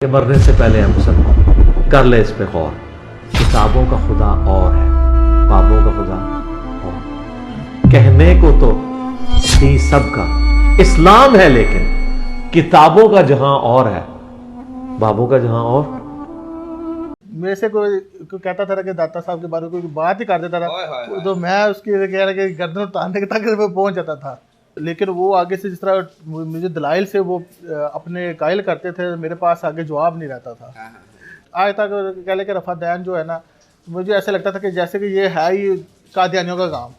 कि मरने से पहले है मुसलमान, कर ले इस पे गौर। किताबों का खुदा और है, बाबों का खुदा और। कहने को तो थी सबका इस्लाम है, लेकिन किताबों का जहां और है, बाबों का जहां और। मेरे से कोई कहता था कि दाता साहब के बारे में कोई बात ही कर देता था तो मैं उसकी कह रहा कि गर्दन उतारने तक मैं पहुंच जाता था। लेकिन वो आगे से जिस तरह मुझे दलाइल से वो अपने कायल करते थे, मेरे पास आगे जवाब नहीं रहता था। आज तक कह ले कि रफ़ा दैन जो है ना, मुझे ऐसा लगता था कि जैसे कि ये है ही कादियानियों का काम।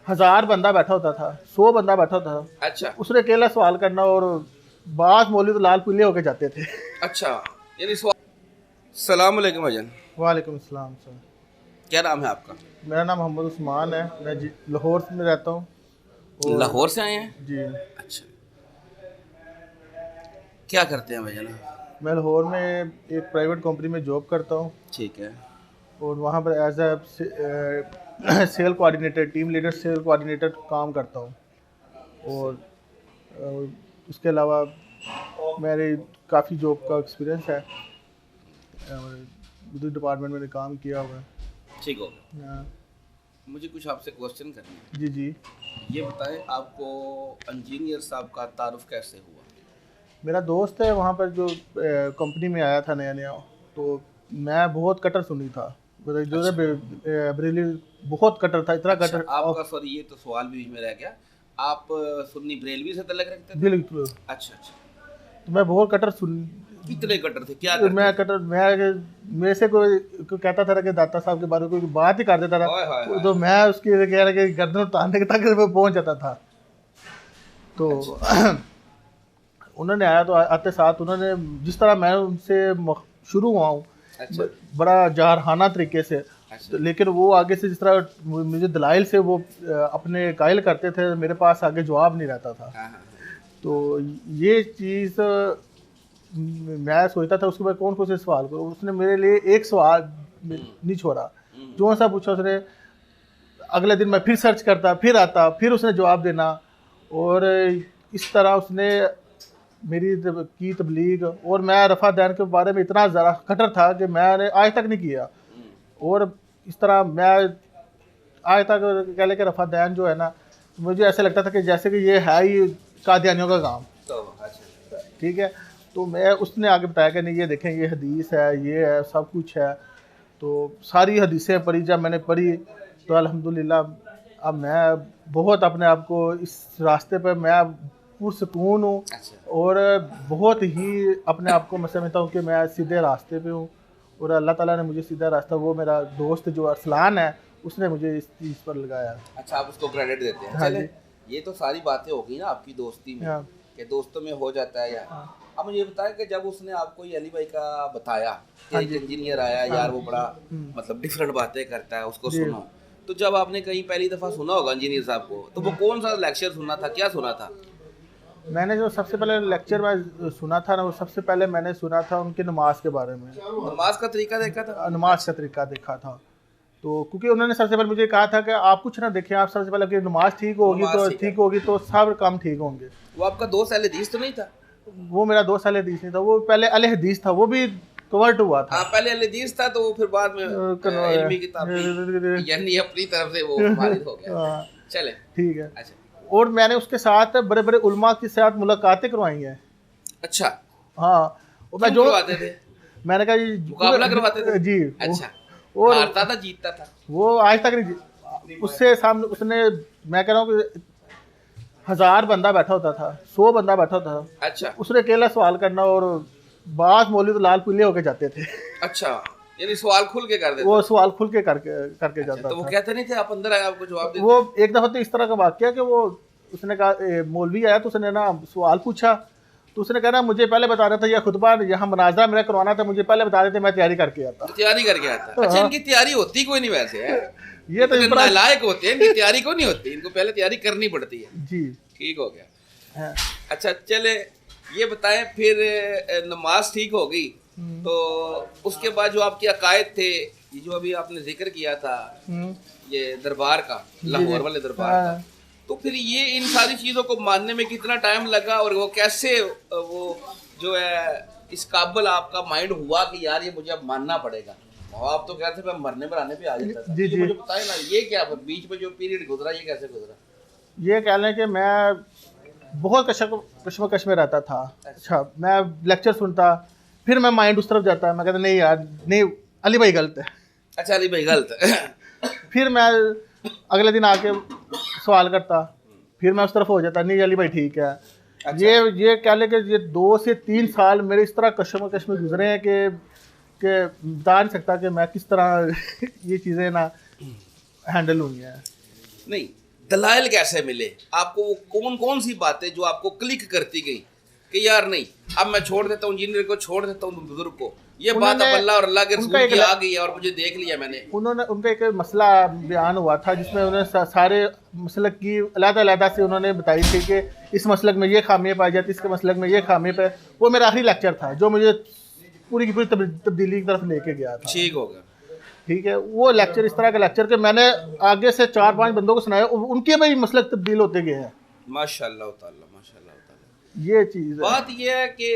1000 बंदा बैठा होता था, 100 बंदा बैठा होता था। अच्छा, उसने अकेला सवाल करना और बात मौलवी तो लाल पीले होके जाते थे। अच्छा, यानी सलाम अलैकुम भाईजान। वालेकुम सलाम सर। क्या नाम है आपका? मेरा नाम मोहम्मद उस्मान है, मैं लाहौर में रहता हूँ। लाहौर से आए हैं? जी, अच्छा, क्या करते हैं भाईजान? मैं लाहौर में एक प्राइवेट कंपनी में जॉब करता हूँ ठीक है। और वहाँ पर as a sale coordinator, team leader sale coordinator काम करता हूँ। और उसके अलावा मेरे काफ़ी जॉब का एक्सपीरियंस है और दूसरे डिपार्टमेंट में काम किया हुआ है। ठीक हो गया। मुझे कुछ आपसे क्वेश्चन करने हैं। जी जी। ये बताएं, आपको इंजीनियर साहब का तारुफ कैसे हुआ? मेरा दोस्त है वहाँ पर जो कंपनी में आया था नया नया, तो मैं बहुत कटर सुनी था। जो है बरेली बहुत कटर था, इतना अच्छा, कटर। आपका सॉरी, ये तो सवाल बीच में रह गया। आप सुन्नी बरेलवी से तल्लुक़ रखते थे? बिल्कुल। अच्छा अच्छा, तो मैं बहुत कटर सुन। कितने कटर थे, क्या तो करते मैं थे? कटर मेरे से कोई कहता था कि दाता साहब के बारे में कोई बात ही कर देता हाय, हाय, था हाय। तो मैं उसकी कह रहा कि गर्दन उतारने तक मैं पहुंच जाता था। तो उन्होंने आया तो आते साथ उन्होंने जिस तरह मैं उनसे शुरू हुआ हूँ, अच्छा, बड़ा जारहाना तरीके से। अच्छा, लेकिन वो आगे से जिस तरह मुझे दलाइल से वो अपने कायल करते थे, मेरे पास आगे जवाब नहीं रहता था। हाँ हाँ, तो ये चीज़ मैं सोचता था उसके बाद कौन कौन से सवाल करूँ। उसने मेरे लिए एक सवाल नहीं छोड़ा, जो सा पूछा उसने अगले दिन मैं फिर सर्च करता, फिर आता, फिर उसने जवाब देना। और इस तरह उसने मेरी की तबलीग। और मैं रफ़ा दैन के बारे में इतना ज़रा कटर था कि मैंने आज तक नहीं किया। और इस तरह मैं आज तक कह ले कि रफ़ा दैन जो है ना, मुझे ऐसा लगता था कि जैसे कि ये है ही कादियानियों का काम। तो अच्छा, ठीक है। तो मैं उसने आगे बताया कि नहीं, ये देखें, ये हदीस है, ये है, सब कुछ है। तो सारी हदीसें पढ़ी, जब मैंने पढ़ी तो अल्हम्दुलिल्लाह अब मैं बहुत अपने आप को इस रास्ते पर मैं पुरसकून हूँ। अच्छा, और बहुत ही अपने आप को मैं समझता हूँ कि मैं सीधे रास्ते पे हूँ। और अल्लाह ताला ने मुझे सीधा रास्ता, वो मेरा दोस्त जो अरसलान है, उसने मुझे इस चीज़ पर लगाया। अच्छा, आप उसको क्रेडिट देते हैं। हाँ चले, जी। ये तो सारी बातें होगी ना आपकी दोस्ती में, हाँ। कि दोस्तों में हो जाता है यार। अब मुझे ये बताएं कि जब उसने आपको ये अली भाई का बताया कि हाँ एक जी। इंजीनियर आया यार, वो बड़ा मतलब डिफरेंट बातें करता है, उसको जी। सुनो। तो जब आपने कहीं पहली दफ़ा सुना होगा इंजीनियर साहब को, तो वो कौन सा लेक्चर सुना था, क्या सुना था? मैंने जो सबसे पहले लेक्चर में सुना था ना, वो सबसे पहले मैंने सुना था उनकी नमाज के बारे में। नमाज का तरीका देखा था? नमाज का तरीका देखा था। तो क्योंकि उन्होंने सबसे पहले मुझे कहा था कि आप कुछ ना देखें, आप सबसे पहले कि नमाज ठीक होगी नमाज तो ठीक है। ठीक होगी तो सब काम ठीक होंगे। वो आपका दोस्त अहले हदीस तो नहीं था? वो मेरा दोस्त अहले हदीस नहीं था, वो पहले अहले हदीस था, वो भी कन्वर्ट हुआ था। हाँ, पहले अहले हदीस था, तो वो फिर बाद में इल्मी किताब यानी अपनी तरफ से वो खारिज हो गया। हाँ, चले, ठीक है। अच्छा और मैंने उसके साथ बड़े बड़े उलमा के साथ मुलाकातें करवाई हैं। अच्छा, हाँ। और मैं क्यों जो करवाते थे? मैंने कहा जी मुकाबला करवाते थे? जी। अच्छा, और हारता था जीतता था? वो आज तक नहीं, उससे सामने उसने, मैं कह रहा हूँ कि 1000 बंदा बैठा होता था, 100 बंदा बैठा होता था। अच्छा उसने अकेला सवाल करना और बात मौलवी तो लाल पीले होके जाते थे। अच्छा, यानी सवाल खुल के कर देते? वो सवाल खुल के करके अच्छा, जाता तो वो था। कहते नहीं थे आप अंदर आए आपको जवाब देते? वो एक दफा तो इस तरह का वाक्य कि वो उसने कहा मौलवी आया तो उसने ना सवाल पूछा, तो उसने कहा ना मुझे पहले बता रहा था, यह खुतबा यहाँ मनाजरा मेरा करवाना था, मुझे पहले बता देते मैं तैयारी करके आता। तैयारी करके आता? अच्छा, इनकी तैयारी होती कोई नहीं वैसे है। ये तो इतने नालायक होते हैं, इनकी तैयारी को नहीं होती, इनको पहले तैयारी करनी पड़ती है। जी। ठीक हो गया। हाँ। अच्छा चले, ये बताएं फिर नमाज ठीक हो गई तो उसके बाद जो आपके अकायद थे, ये जो अभी आपने जिक्र किया था ये दरबार का, लाहौर वाले दरबार का, तो फिर ये इन सारी चीज़ों को मानने में कितना टाइम लगा और वो कैसे वो जो है इस काबिल आपका माइंड हुआ कि यार ये मुझे अब मानना पड़ेगा? आप तो कहते थे मैं मरने मराने पे आ जाता था। जी, ये जी। मुझे बताए ना, ये क्या बीच में जो पीरियड गुजरा ये कैसे गुजरा? ये कह लें कि मैं बहुत कश्मकश में रहता था। अच्छा, मैं लेक्चर सुनता, फिर मैं माइंड उस तरफ जाता, मैं कहता नहीं यार, नहीं, अली भाई गलत है। अच्छा, अली भाई गलत है। फिर मैं अगले दिन आके सवाल करता, फिर मैं उस तरफ हो जाता, नहीं अली भाई ठीक है। अच्छा। ये कह लें कि ये 2 से 3 साल मेरे इस तरह कश्मकश में गुजरे हैं कि बता नहीं सकता कि मैं किस तरह ये चीज़ें ना हैंडल हुई हैं। नहीं, दलाइल कैसे मिले आपको? वो कौन कौन सी बातें जो आपको क्लिक करती गई कि यार नहीं, अब मैं छोड़ देता हूँ इंजीनियर को, छोड़ देता हूँ बुजुर्ग को, ये बात अब अल्लाह और अल्लाह के रसूल की आ गई है और मुझे देख लिया मैंने। उनका एक मसला बयान हुआ था जिसमें उन्होंने सारे मसलक की अलग-अलग से उन्होंने बताई थी कि इस मसलक में ये खामियाँ पाई जाती, इसके मसलक में ये खामियाँ पाई। वो मेरा आखिरी लेक्चर था जो मुझे पूरी की पूरी तब्दीली की तरफ लेके गया था। ठीक हो गया। ठीक है, वो लेक्चर इस तरह का लेक्चर कि मैंने आगे से 4-5 बंदों को सुनाया, उनके भी मसलक तब्दील होते गए हैं। माशाल्लाह ताला, माशाल्लाह ताला। ये चीज़ बात ये है कि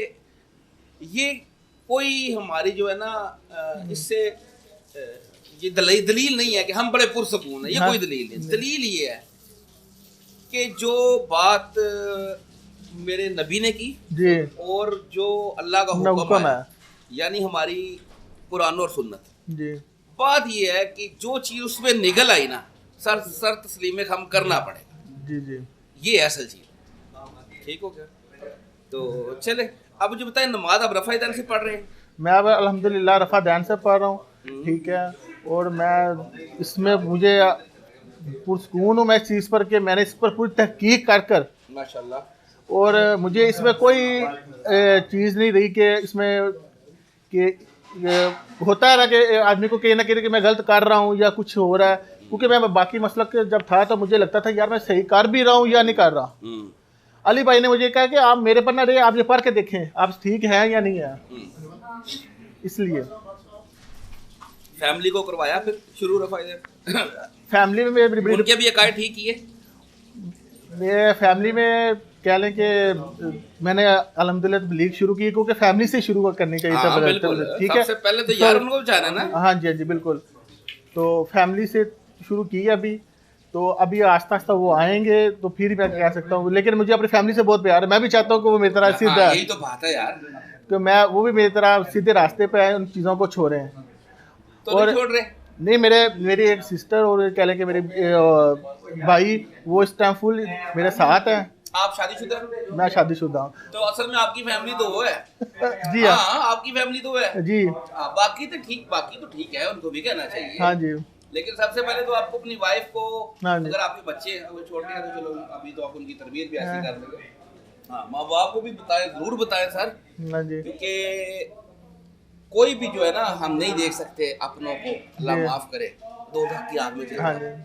ये कोई हमारी जो है ना इससे ये दलील नहीं है कि हम बड़े पुरसकून है, ये कोई दलील नहीं। दलील ये है कि जो बात मेरे नबी ने की जी, और जो अल्लाह का हुक्म हुक्म है, है यानी हमारी कुरान और सुन्नत। जी, बात ये है कि जो चीज़ उसमें निकल आई ना, सर तस्लीम हम करना पड़ेगा। जी, जी। ये है असल चीज़। ठीक हो गया? तो चले, अब मुझे बताएं, नमाज आप रफ़ा दैन से पढ़ रहे हैं? मैं अब अल्हम्दुलिल्लाह रफ़ा दैन से पढ़ रहा हूँ। ठीक है, और मैं इसमें मुझे पुरस्कून हूँ मैं इस चीज़ पर कि मैंने इस पर पूरी तहकीक कर माशाल्लाह। और मुझे इसमें कोई चीज़ नहीं रही कि इसमें कि होता है ना कि आदमी को कहीं ना कहीं कि मैं गलत कर रहा हूँ या कुछ हो रहा है, क्योंकि मैं बाकी मसलक जब था तो मुझे लगता था यार मैं सही कर भी रहा हूँ या नहीं कर रहा। अली भाई ने मुझे कहा कि आप मेरे पर ना रहे, आप ये पढ़ के देखें आप ठीक हैं या नहीं है। इसलिए फैमिली को करवाया फिर शुरू रफ़ा दैन? फैमिली में उनके भी अकायद ठीक किए? मेरे फैमिली में कह लें कि मैंने अल्हम्दुलिल्लाह तबलीग शुरू की, क्योंकि फैमिली से शुरू करनी चाहिए था। हाँ, बिल्कुल। ठीक है, सबसे पहले तो यार उनको बचाना है ना। हाँ जी, हाँ जी, बिल्कुल। तो फैमिली से शुरू की अभी, तो अभी आस्ता आस्ता वो आएंगे तो फिर मैं कह सकता हूँ। लेकिन मुझे अपनी फैमिली से बहुत प्यार है, मैं भी चाहता हूँ कि वो मेरी तरह सीधा, यही तो बात है यार, कि मैं वो भी मेरी तरह सीधे रास्ते पे आए, उन चीज़ों को छोड़ें। तो नहीं छोड़ रहे? नहीं, मेरी एक सिस्टर और कह लें कि मेरे भाई वो इस टाइम फुल मेरे साथ हैं। आप शादीशुदा? मैं शादीशुदा हूँ। तो असल में आपकी फैमिली तो वो है। जी हाँ, हाँ, आपकी फैमिली तो है जी बाकी तो ठीक है, उनको भी कहना चाहिए। हाँ जी, लेकिन सबसे पहले तो आपको अपनी वाइफ को, हाँ जी, अगर आपके बच्चे अगर छोटे हैं तो चलो अभी तो आप उनकी तरबियत भी ऐसी कर देंगे। हाँ, माँ बाप को भी बताएं, जरूर बताएं सर, हाँ जी, क्योंकि कोई भी जो है ना हम नहीं देख सकते अपनों को, अल्लाह जी। माफ करे, दोज़ख की आग में चले हाँ जाए। जी,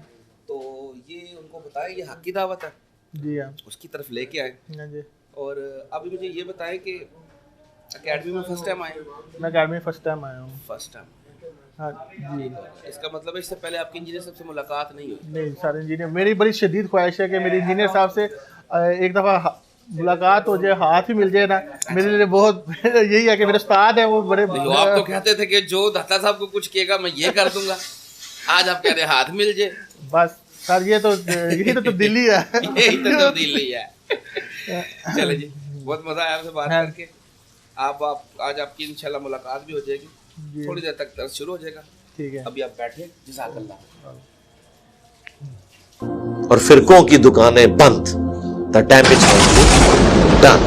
तो ये उनको बताएं, ये हक की दावत है, जी हाँ, उसकी तरफ लेके आए। हाँ जी। और अभी मुझे ये बताएं कि एकेडमी में फर्स्ट टाइम आए? मैं अकेडमी फर्स्ट टाइम आया हूँ। First time. हाँ जी। इसका मतलब है इससे पहले आपकी इंजीनियर साहब से मुलाकात नहीं हुई? नहीं, सारे इंजीनियर, मेरी बड़ी शदीद ख्वाहिश है कि मेरे इंजीनियर साहब से एक दफ़ा मुलाकात हो जाए, हाथ ही मिल जाए ना, मेरे लिए बहुत यही है कि मेरे उस्ताद हैं वो बड़े। तो आप तो कहते थे कि जो दत्ता साहब को कुछ कहेगा मैं ये कर दूंगा, आज आप कह रहे हाथ मिल जाए। बस सर, यही तो तब्दीली है। यही तो तब्दीली है। चले जी, बहुत मजा आया आपसे बात करके। आप आज आपकी इंशाल्लाह मुलाकात भी हो जाएगी, थोड़ी देर तक दर्स शुरू हो जाएगा। ठीक है, अभी आप बैठे, जज़ाकल्लाह। और फिरकों की दुकानें बंद, द डैमेज कंट्री डन।